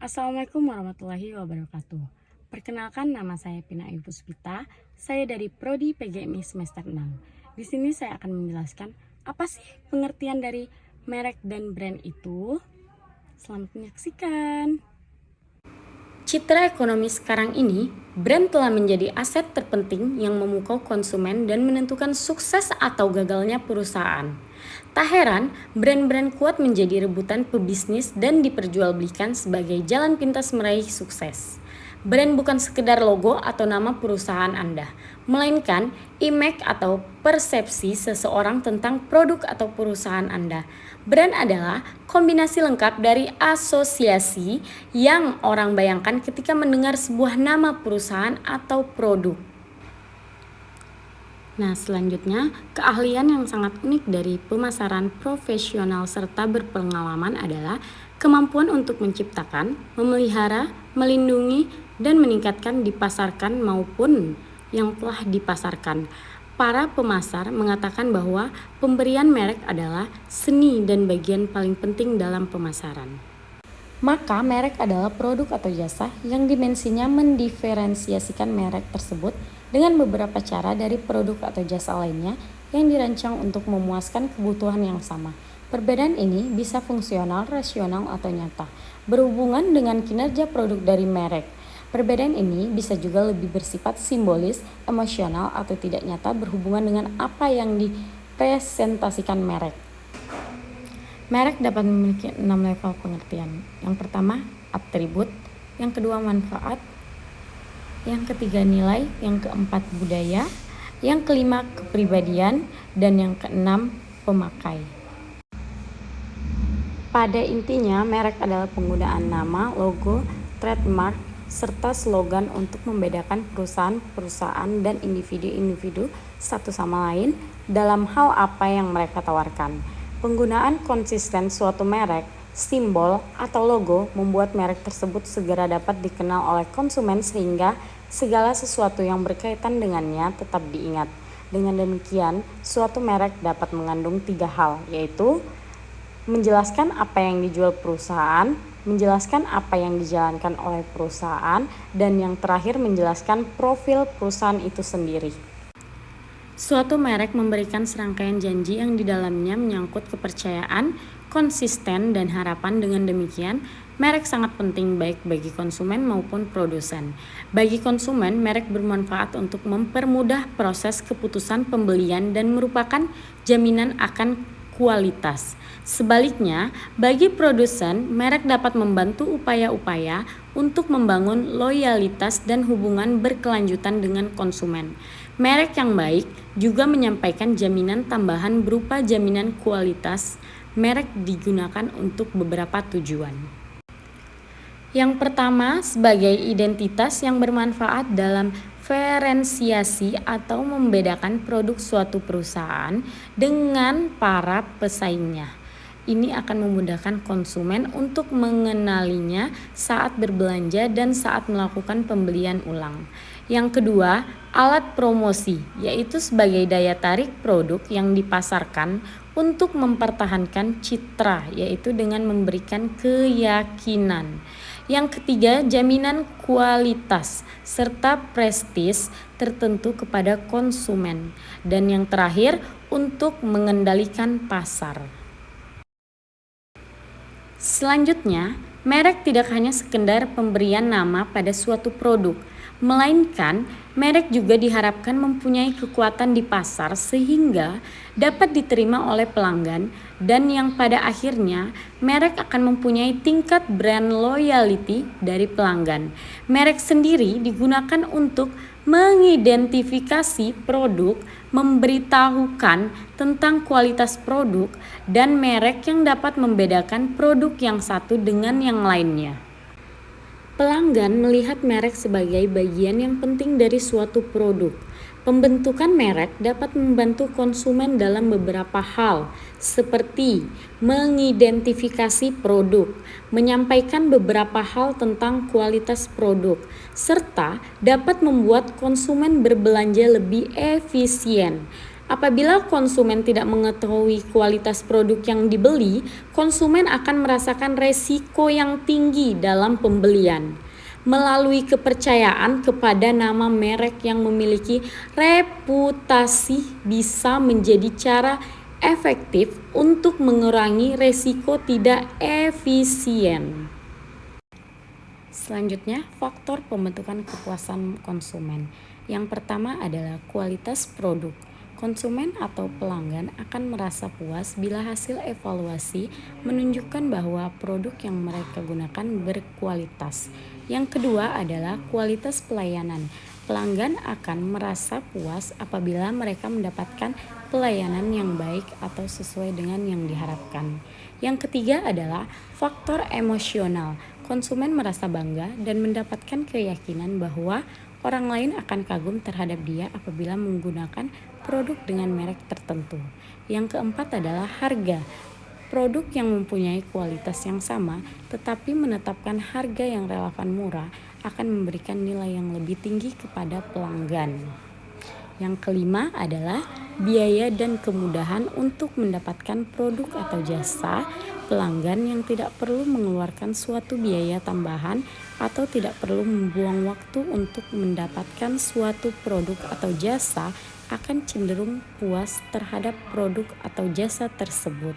Assalamualaikum warahmatullahi wabarakatuh. Perkenalkan, nama saya Pina Ayu Puspita. Saya dari Prodi PGMI semester 6. Di sini saya akan menjelaskan apa sih pengertian dari merek dan brand itu. Selamat menyaksikan. Citra ekonomi sekarang ini, brand telah menjadi aset terpenting yang memukau konsumen dan menentukan sukses atau gagalnya perusahaan. Tak heran, brand-brand kuat menjadi rebutan pebisnis dan diperjualbelikan sebagai jalan pintas meraih sukses. Brand bukan sekedar logo atau nama perusahaan Anda, melainkan image atau persepsi seseorang tentang produk atau perusahaan Anda. Brand adalah kombinasi lengkap dari asosiasi yang orang bayangkan ketika mendengar sebuah nama perusahaan atau produk. Nah, selanjutnya, keahlian yang sangat unik dari pemasaran profesional serta berpengalaman adalah kemampuan untuk menciptakan, memelihara, melindungi, dan meningkatkan dipasarkan maupun yang telah dipasarkan. Para pemasar mengatakan bahwa pemberian merek adalah seni dan bagian paling penting dalam pemasaran. Maka merek adalah produk atau jasa yang dimensinya mendiferensiasikan merek tersebut dengan beberapa cara dari produk atau jasa lainnya yang dirancang untuk memuaskan kebutuhan yang sama. Perbedaan ini bisa fungsional, rasional, atau nyata, berhubungan dengan kinerja produk dari merek. Perbedaan ini bisa juga lebih bersifat simbolis, emosional, atau tidak nyata berhubungan dengan apa yang dipresentasikan merek. Merek dapat memiliki 6 level pengertian. Yang pertama, atribut. Yang kedua, manfaat. Yang ketiga, nilai. Yang keempat, budaya. Yang kelima, kepribadian. Dan yang keenam, pemakai. Pada intinya, merek adalah penggunaan nama, logo, trademark, serta slogan untuk membedakan perusahaan-perusahaan dan individu-individu satu sama lain dalam hal apa yang mereka tawarkan. Penggunaan konsisten suatu merek, simbol, atau logo membuat merek tersebut segera dapat dikenal oleh konsumen sehingga segala sesuatu yang berkaitan dengannya tetap diingat. Dengan demikian, suatu merek dapat mengandung 3 hal, yaitu menjelaskan apa yang dijual perusahaan, menjelaskan apa yang dijalankan oleh perusahaan, dan yang terakhir menjelaskan profil perusahaan itu sendiri. Suatu merek memberikan serangkaian janji yang di dalamnya menyangkut kepercayaan, konsisten, dan harapan. Dengan demikian, merek sangat penting baik bagi konsumen maupun produsen. Bagi konsumen, merek bermanfaat untuk mempermudah proses keputusan pembelian dan merupakan jaminan akan kualitas. Sebaliknya, bagi produsen, merek dapat membantu upaya-upaya untuk membangun loyalitas dan hubungan berkelanjutan dengan konsumen. Merek yang baik juga menyampaikan jaminan tambahan berupa jaminan kualitas. Merek digunakan untuk beberapa tujuan. Yang pertama, sebagai identitas yang bermanfaat dalam diferensiasi atau membedakan produk suatu perusahaan dengan para pesaingnya. Ini akan memudahkan konsumen untuk mengenalinya saat berbelanja dan saat melakukan pembelian ulang. Yang kedua, alat promosi, yaitu sebagai daya tarik produk yang dipasarkan untuk mempertahankan citra, yaitu dengan memberikan keyakinan. Yang ketiga, jaminan kualitas serta prestis tertentu kepada konsumen. Dan yang terakhir, untuk mengendalikan pasar. Selanjutnya, merek tidak hanya sekedar pemberian nama pada suatu produk, melainkan merek juga diharapkan mempunyai kekuatan di pasar sehingga dapat diterima oleh pelanggan, dan yang pada akhirnya merek akan mempunyai tingkat brand loyalty dari pelanggan. Merek sendiri digunakan untuk mengidentifikasi produk, memberitahukan tentang kualitas produk, dan merek yang dapat membedakan produk yang satu dengan yang lainnya. Pelanggan melihat merek sebagai bagian yang penting dari suatu produk. Pembentukan merek dapat membantu konsumen dalam beberapa hal, seperti mengidentifikasi produk, menyampaikan beberapa hal tentang kualitas produk, serta dapat membuat konsumen berbelanja lebih efisien. Apabila konsumen tidak mengetahui kualitas produk yang dibeli, konsumen akan merasakan resiko yang tinggi dalam pembelian. Melalui kepercayaan kepada nama merek yang memiliki reputasi bisa menjadi cara efektif untuk mengurangi resiko tidak efisien. Selanjutnya, faktor pembentukan kepuasan konsumen. Yang pertama adalah kualitas produk. Konsumen atau pelanggan akan merasa puas bila hasil evaluasi menunjukkan bahwa produk yang mereka gunakan berkualitas. Yang kedua adalah kualitas pelayanan. Pelanggan akan merasa puas apabila mereka mendapatkan pelayanan yang baik atau sesuai dengan yang diharapkan. Yang ketiga adalah faktor emosional. Konsumen merasa bangga dan mendapatkan keyakinan bahwa orang lain akan kagum terhadap dia apabila menggunakan produk dengan merek tertentu. Yang keempat adalah harga. Produk yang mempunyai kualitas yang sama tetapi menetapkan harga yang relevan murah akan memberikan nilai yang lebih tinggi kepada pelanggan. Yang kelima adalah biaya dan kemudahan untuk mendapatkan produk atau jasa. Pelanggan yang tidak perlu mengeluarkan suatu biaya tambahan atau tidak perlu membuang waktu untuk mendapatkan suatu produk atau jasa akan cenderung puas terhadap produk atau jasa tersebut.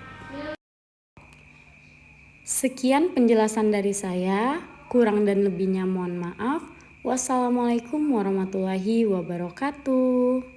Sekian penjelasan dari saya, kurang dan lebihnya mohon maaf. Wassalamualaikum warahmatullahi wabarakatuh.